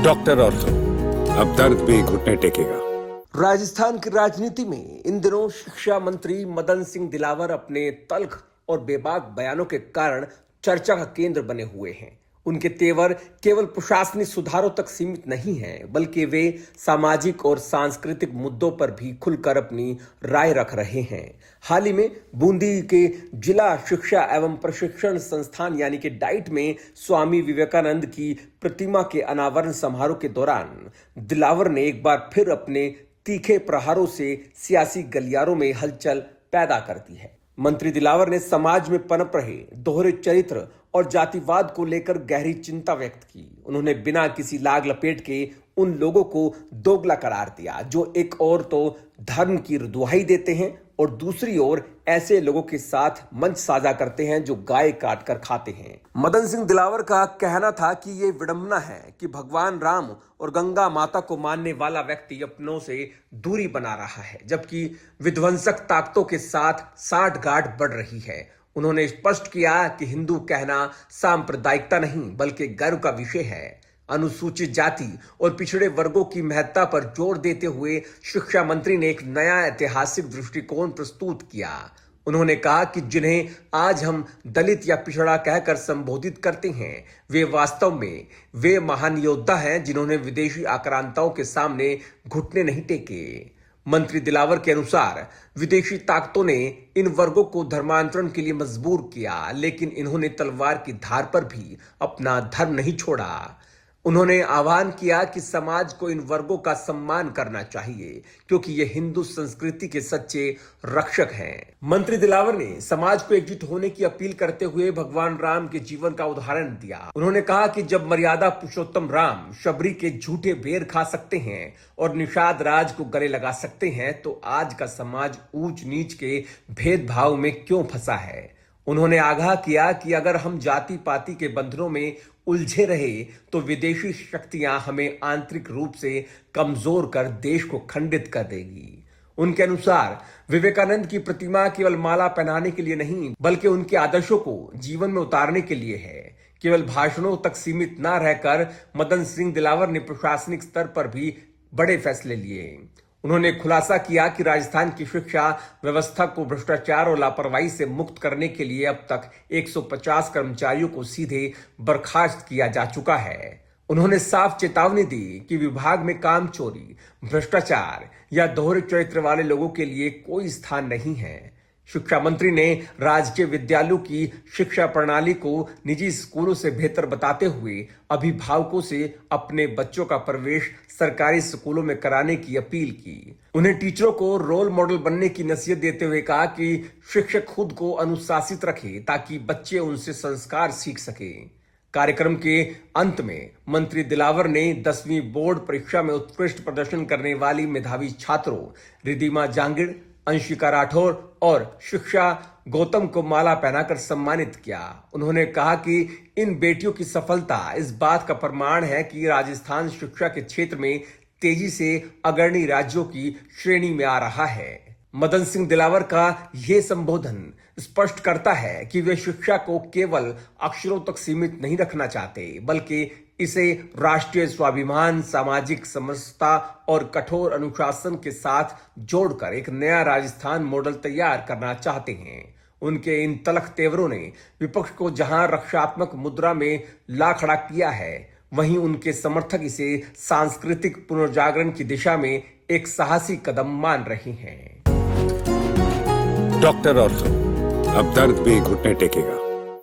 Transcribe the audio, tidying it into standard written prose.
Doctor और तो अब दर्द भी घुटने टेकेगा। राजस्थान की राजनीति में इन दिनों शिक्षा मंत्री मदन सिंह दिलावर अपने तल्ख और बेबाक बयानों के कारण चर्चा का केंद्र बने हुए हैं। उनके तेवर केवल प्रशासनिक सुधारों तक सीमित नहीं हैं, बल्कि वे सामाजिक और सांस्कृतिक मुद्दों पर भी खुलकर अपनी राय रख रहे हैं। हाल ही में बूंदी के जिला शिक्षा एवं प्रशिक्षण संस्थान यानी कि डाइट में स्वामी विवेकानंद की प्रतिमा के अनावरण समारोह के दौरान दिलावर ने एक बार फिर अपने तीखे प्रहारों से सियासी गलियारों में हलचल पैदा कर दी है। मंत्री दिलावर ने समाज में पनप रहे दोहरे चरित्र और जातिवाद को लेकर गहरी चिंता व्यक्त की। उन्होंने बिना किसी लाग लपेट के उन लोगों को दोगला करार दिया जो एक ओर तो धर्म की दुहाई देते हैं और दूसरी ओर ऐसे लोगों के साथ मंच साझा करते हैं जो गाय काट कर खाते हैं। मदन सिंह दिलावर का कहना था कि ये विडंबना है कि भगवान राम और गंगा माता को मानने वाला व्यक्ति अपनों से दूरी बना रहा है, जबकि विध्वंसक ताकतों के साथ साठगांठ बढ़ रही है। उन्होंने स्पष्ट किया कि हिंदू कहना सांप्रदायिकता नहीं बल्कि गर्व का विषय है। अनुसूचित जाति और पिछड़े वर्गों की महत्ता पर जोर देते हुए शिक्षा मंत्री ने एक नया ऐतिहासिक दृष्टिकोण प्रस्तुत किया। उन्होंने कहा कि जिन्हें आज हम दलित या पिछड़ा कहकर संबोधित करते हैं, वे वास्तव में वे महान योद्धा हैं जिन्होंने विदेशी आक्रांताओं के सामने घुटने नहीं टेके। मंत्री दिलावर के अनुसार विदेशी ताकतों ने इन वर्गों को धर्मांतरण के लिए मजबूर किया, लेकिन इन्होंने तलवार की धार पर भी अपना धर्म नहीं छोड़ा। उन्होंने आह्वान किया कि समाज को इन वर्गों का सम्मान करना चाहिए क्योंकि ये हिंदू संस्कृति के सच्चे रक्षक हैं। मंत्री दिलावर ने समाज को एकजुट होने की अपील करते हुए भगवान राम के जीवन का उदाहरण दिया। उन्होंने कहा कि जब मर्यादा पुरुषोत्तम राम शबरी के झूठे बेर खा सकते हैं और निषाद राज को गले लगा सकते हैं, तो आज का समाज ऊंच नीच के भेदभाव में क्यों फंसा है। उन्होंने आगाह किया कि अगर हम जाति पाति के बंधनों में उलझे रहे तो विदेशी शक्तियां हमें आंतरिक रूप से कमजोर कर देश को खंडित कर देगी। उनके अनुसार विवेकानंद की प्रतिमा केवल माला पहनाने के लिए नहीं बल्कि उनके आदर्शों को जीवन में उतारने के लिए है। केवल भाषणों तक सीमित न रहकर मदन सिंह दिलावर ने प्रशासनिक स्तर पर भी बड़े फैसले लिए। उन्होंने खुलासा किया कि राजस्थान की शिक्षा व्यवस्था को भ्रष्टाचार और लापरवाही से मुक्त करने के लिए अब तक 150 कर्मचारियों को सीधे बर्खास्त किया जा चुका है। उन्होंने साफ चेतावनी दी कि विभाग में काम चोरी, भ्रष्टाचार या दोहरे चरित्र वाले लोगों के लिए कोई स्थान नहीं है। शिक्षा मंत्री ने राजकीय विद्यालयों की शिक्षा प्रणाली को निजी स्कूलों से बेहतर बताते हुए अभिभावकों से अपने बच्चों का प्रवेश सरकारी स्कूलों में कराने की अपील की। उन्हें टीचरों को रोल मॉडल बनने की नसीहत देते हुए कहा कि शिक्षक खुद को अनुशासित रखे ताकि बच्चे उनसे संस्कार सीख सकें। कार्यक्रम के अंत में मंत्री दिलावर ने 10वीं बोर्ड परीक्षा में उत्कृष्ट प्रदर्शन करने वाली मेधावी छात्रों रिद्धिमा जांगिड़, अंशिका राठौर और शिक्षा गौतम को माला पहनाकर सम्मानित किया। उन्होंने कहा कि इन बेटियों की सफलता इस बात का प्रमाण है कि राजस्थान शिक्षा के क्षेत्र में तेजी से अग्रणी राज्यों की श्रेणी में आ रहा है। मदन सिंह दिलावर का यह संबोधन स्पष्ट करता है कि वे शिक्षा को केवल अक्षरों तक सीमित नहीं रखना चाहते, बल्कि इसे राष्ट्रीय स्वाभिमान, सामाजिक समरसता और कठोर अनुशासन के साथ जोड़कर एक नया राजस्थान मॉडल तैयार करना चाहते हैं। उनके इन तलख तेवरों ने विपक्ष को जहां रक्षात्मक मुद्रा में ला खड़ा किया है, वहीं उनके समर्थक इसे सांस्कृतिक पुनर्जागरण की दिशा में एक साहसी कदम मान रहे हैं। डॉक्टर और तो अब दर्द भी घुटने टेकेगा।